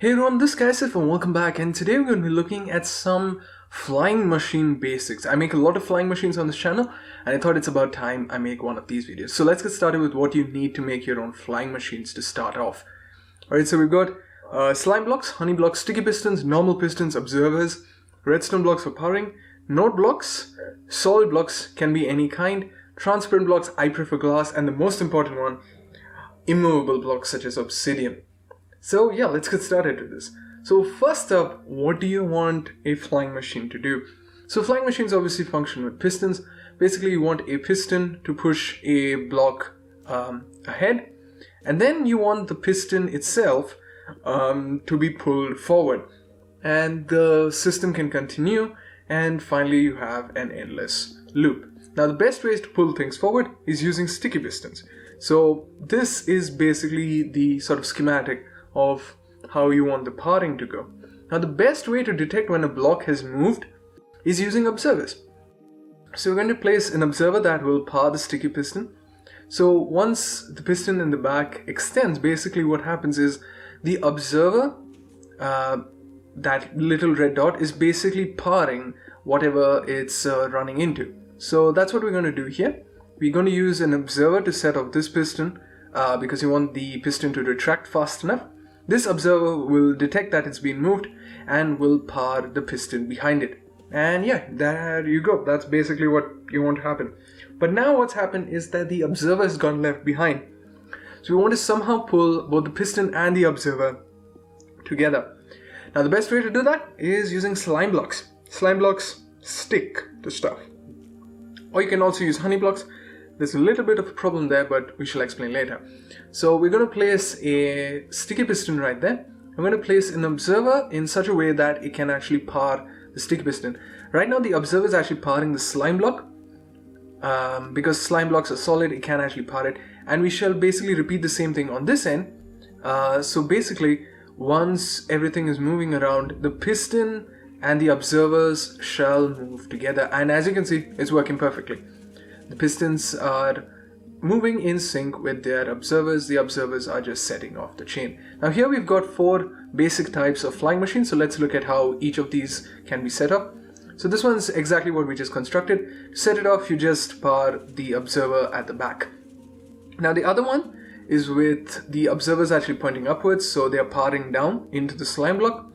Hey everyone, this is Kaisif and welcome back, and today we're going to be looking at some flying machine basics. I make a lot of flying machines on this channel and I thought it's about time I make one of these videos. So let's get started with what you need to make your own flying machines to start off. Alright, so we've got slime blocks, honey blocks, sticky pistons, normal pistons, observers, redstone blocks for powering, node blocks, solid blocks can be any kind, transparent blocks, I prefer glass, and the most important one, immovable blocks such as obsidian. So yeah, let's get started with this. So first up, what do you want a flying machine to do? So flying machines obviously function with pistons. Basically you want a piston to push a block ahead, and then you want the piston itself to be pulled forward, and the system can continue, and finally you have an endless loop. Now the best ways to pull things forward is using sticky pistons. So this is basically the sort of schematic of how you want the powering to go. Now the best way to detect when a block has moved is using observers. So we're going to place an observer that will power the sticky piston. So once the piston in the back extends, basically what happens is the observer, that little red dot, is basically powering whatever it's running into. So that's what we're going to do here. We're going to use an observer to set off this piston because you want the piston to retract fast enough. This observer will detect that it's been moved and will power the piston behind it. And yeah, there you go. That's basically what you want to happen. But now what's happened is that the observer has gone left behind. So we want to somehow pull both the piston and the observer together. Now the best way to do that is using slime blocks. Slime blocks stick to stuff. Or you can also use honey blocks. There's a little bit of a problem there, but we shall explain later. So we're going to place a sticky piston right there. I'm going to place an observer in such a way that it can actually power the sticky piston. Right now the observer is actually powering the slime block. Because slime blocks are solid, it can actually power it. And we shall basically repeat the same thing on this end. So basically, once everything is moving around, the piston and the observers shall move together. And as you can see, it's working perfectly. The pistons are moving in sync with their observers. The observers are just setting off the chain. Now here we've got 4 basic types of flying machines. So let's look at how each of these can be set up. So this one's exactly what we just constructed. To set it off, you just power the observer at the back. Now the other one is with the observers actually pointing upwards. So they're powering down into the slime block.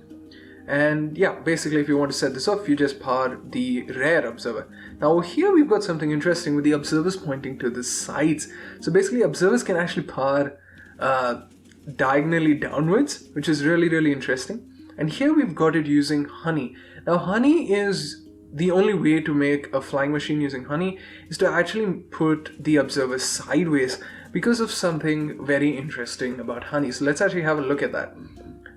And yeah, basically if you want to set this off, you just power the rear observer. Now here we've got something interesting with the observers pointing to the sides. So basically observers can actually power diagonally downwards, which is really interesting. And here we've got it using honey. Now honey is the only way to make a flying machine using honey is to actually put the observer sideways because of something very interesting about honey. So let's actually have a look at that.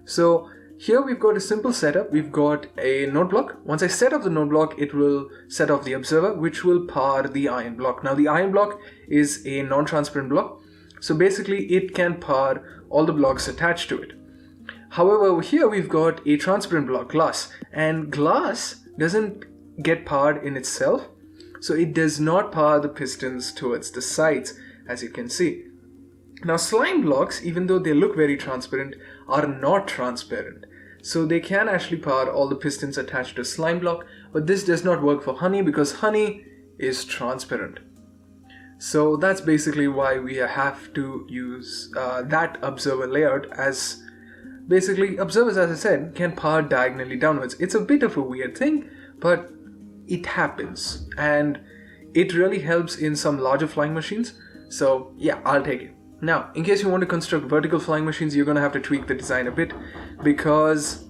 So here we've got a simple setup. We've got a node block. Once I set off the node block, it will set off the observer, which will power the iron block. Now the iron block is a non-transparent block. So basically it can power all the blocks attached to it. However, over here we've got a transparent block, glass. And glass doesn't get powered in itself. So it does not power the pistons towards the sides, as you can see. Now slime blocks, even though they look very transparent, are not transparent. So they can actually power all the pistons attached to a slime block, but this does not work for honey because honey is transparent. So that's basically why we have to use that observer layout, as basically observers, as I said, can power diagonally downwards. It's a bit of a weird thing, but it happens, and it really helps in some larger flying machines. So yeah, I'll take it. Now, in case you want to construct vertical flying machines, you're going to have to tweak the design a bit because,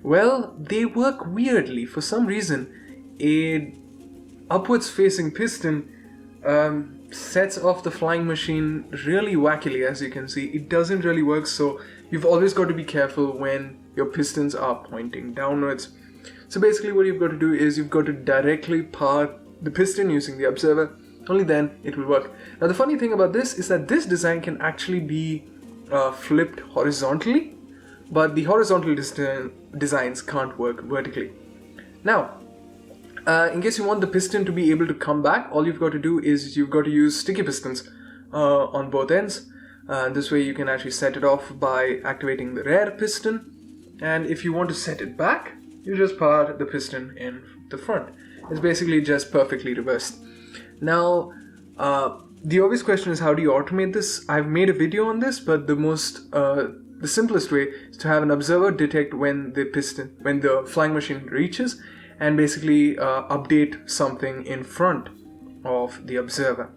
well, they work weirdly. For some reason, a upwards facing piston sets off the flying machine really wackily, as you can see. It doesn't really work, so you've always got to be careful when your pistons are pointing downwards. So basically what you've got to do is you've got to directly power the piston using the observer. Only then it will work. Now the funny thing about this is that this design can actually be flipped horizontally, but the horizontal designs can't work vertically. Now, in case you want the piston to be able to come back, all you've got to do is you've got to use sticky pistons on both ends. This way you can actually set it off by activating the rear piston, and if you want to set it back, you just power the piston in the front. It's basically just perfectly reversed. Now, the obvious question is, how do you automate this? I've made a video on this, but the simplest way is to have an observer detect when the flying machine reaches, and basically update something in front of the observer.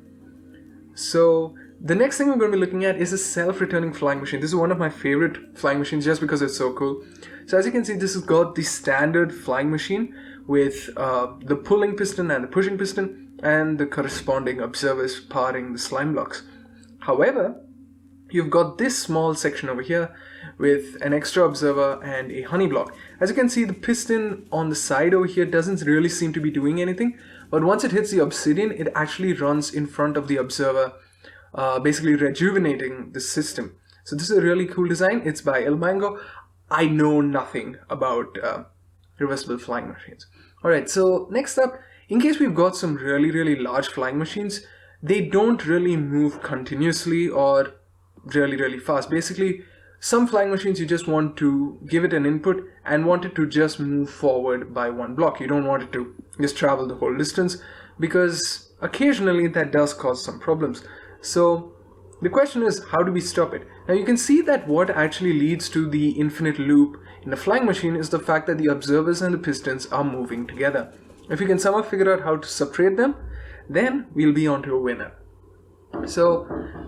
So the next thing we're going to be looking at is a self-returning flying machine. This is one of my favorite flying machines just because it's so cool. So as you can see, this has got the standard flying machine with the pulling piston and the pushing piston and the corresponding observers powering the slime blocks. However, you've got this small section over here with an extra observer and a honey block. As you can see, the piston on the side over here doesn't really seem to be doing anything, but once it hits the obsidian, it actually runs in front of the observer, basically rejuvenating the system. So this is a really cool design. It's by El Mango. I know nothing about reversible flying machines. Alright, so next up, in case we've got some really large flying machines, they don't really move continuously or really fast. Basically, some flying machines you just want to give it an input and want it to just move forward by one block. You don't want it to just travel the whole distance, because occasionally that does cause some problems. So the question is, how do we stop it? Now you can see that what actually leads to the infinite loop in a flying machine is the fact that the observers and the pistons are moving together. If you can somehow figure out how to separate them, then we'll be on to a winner. So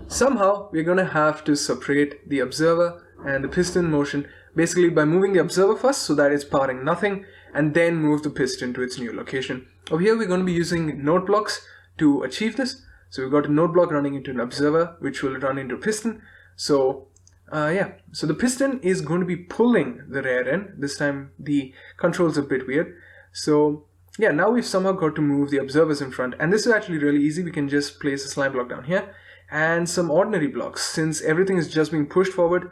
somehow we're going to have to separate the observer and the piston motion, basically by moving the observer first so that it's powering nothing, and then move the piston to its new location. Over here we're going to be using node blocks to achieve this. So we've got a node block running into an observer, which will run into a piston. So so the piston is going to be pulling the rear end. This time the control's a bit weird. So yeah, now we've somehow got to move the observers in front, and this is actually really easy. We can just place a slime block down here and some ordinary blocks. Since everything is just being pushed forward,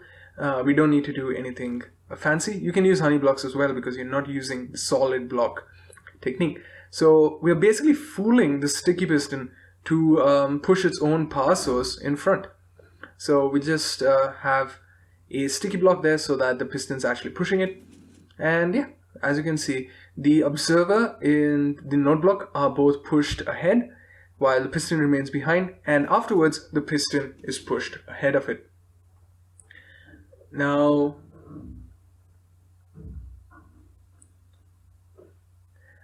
we don't need to do anything fancy. You can use honey blocks as well because you're not using the solid block technique. So we're basically fooling the sticky piston to push its own power source in front. So we just have a sticky block there so that the piston's actually pushing it. And yeah, as you can see, the observer and the node block are both pushed ahead while the piston remains behind, and afterwards the piston is pushed ahead of it. Now,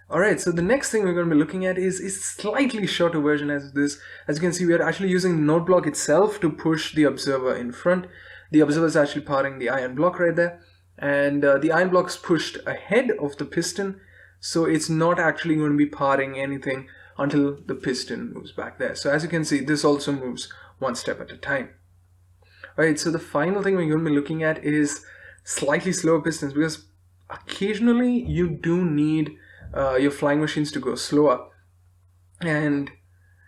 alright, so the next thing we're going to be looking at is a slightly shorter version as this. As you can see, we are actually using the node block itself to push the observer in front. The observer is actually powering the iron block right there, and the iron block is pushed ahead of the piston, so it's not actually going to be powering anything until the piston moves back there. So as you can see, this also moves one step at a time. Alright, so the final thing we're going to be looking at is slightly slower pistons, because occasionally you do need your flying machines to go slower, and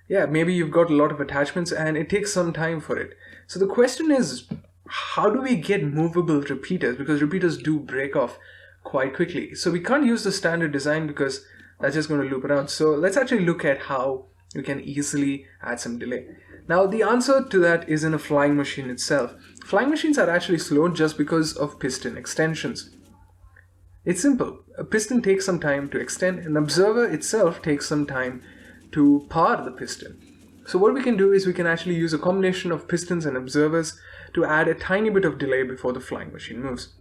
yeah, maybe you've got a lot of attachments and it takes some time for it. So the question is, how do we get movable repeaters? Because repeaters do break off quite quickly. So we can't use the standard design because that's just going to loop around. So let's actually look at how we can easily add some delay. Now the answer to that is in a flying machine itself. Flying machines are actually slow just because of piston extensions. It's simple. A piston takes some time to extend, and an observer itself takes some time to power the piston. So what we can do is we can actually use a combination of pistons and observers to add a tiny bit of delay before the flying machine moves.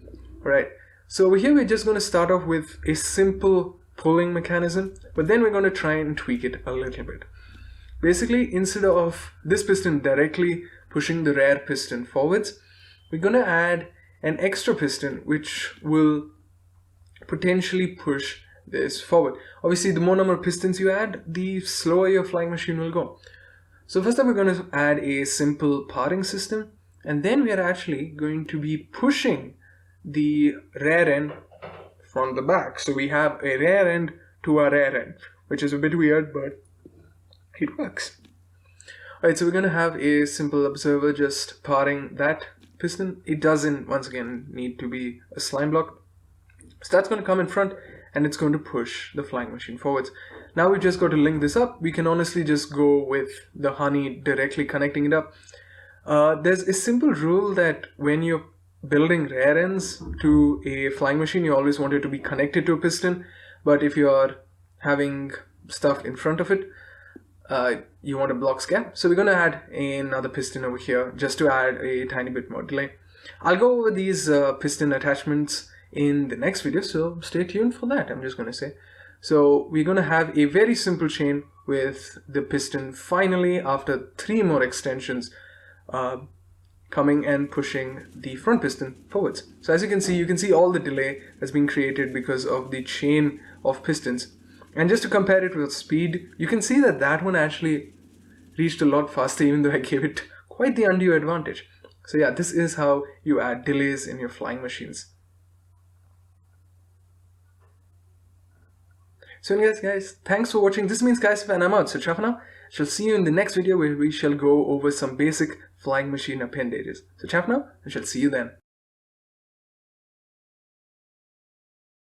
Alright, so over here we're just going to start off with a simple pulling mechanism, but then we're going to try and tweak it a little bit. Basically, instead of this piston directly pushing the rear piston forwards, we're going to add an extra piston which will potentially push this forward. Obviously, the more number of pistons you add, the slower your flying machine will go. So first up, we're going to add a simple powering system, and then we are actually going to be pushing the rear end from the back. So we have a rear end to a rear end, which is a bit weird, but it works. Alright, so we're going to have a simple observer just powering that piston. It doesn't, once again, need to be a slime block. So that's going to come in front and it's going to push the flying machine forwards. Now we've just got to link this up. We can honestly just go with the honey directly connecting it up. There's a simple rule that when you're building rear ends to a flying machine, you always want it to be connected to a piston. But if you're having stuff in front of it, you want a blocks gap. So we're going to add another piston over here just to add a tiny bit more delay. I'll go over these piston attachments in the next video, so stay tuned for that. I'm just going to say. So we're going to have a very simple chain with the piston finally, after 3 more extensions, coming and pushing the front piston forwards. So as you can see all the delay that's been created because of the chain of pistons. And just to compare it with speed, you can see that that one actually reached a lot faster, even though I gave it quite the undue advantage. So yeah, this is how you add delays in your flying machines. So anyways guys, thanks for watching. This means guys, and I'm out. So ciao for now. Shall see you in the next video where we shall go over some basic flying machine appendages. So ciao for now, and shall see you then.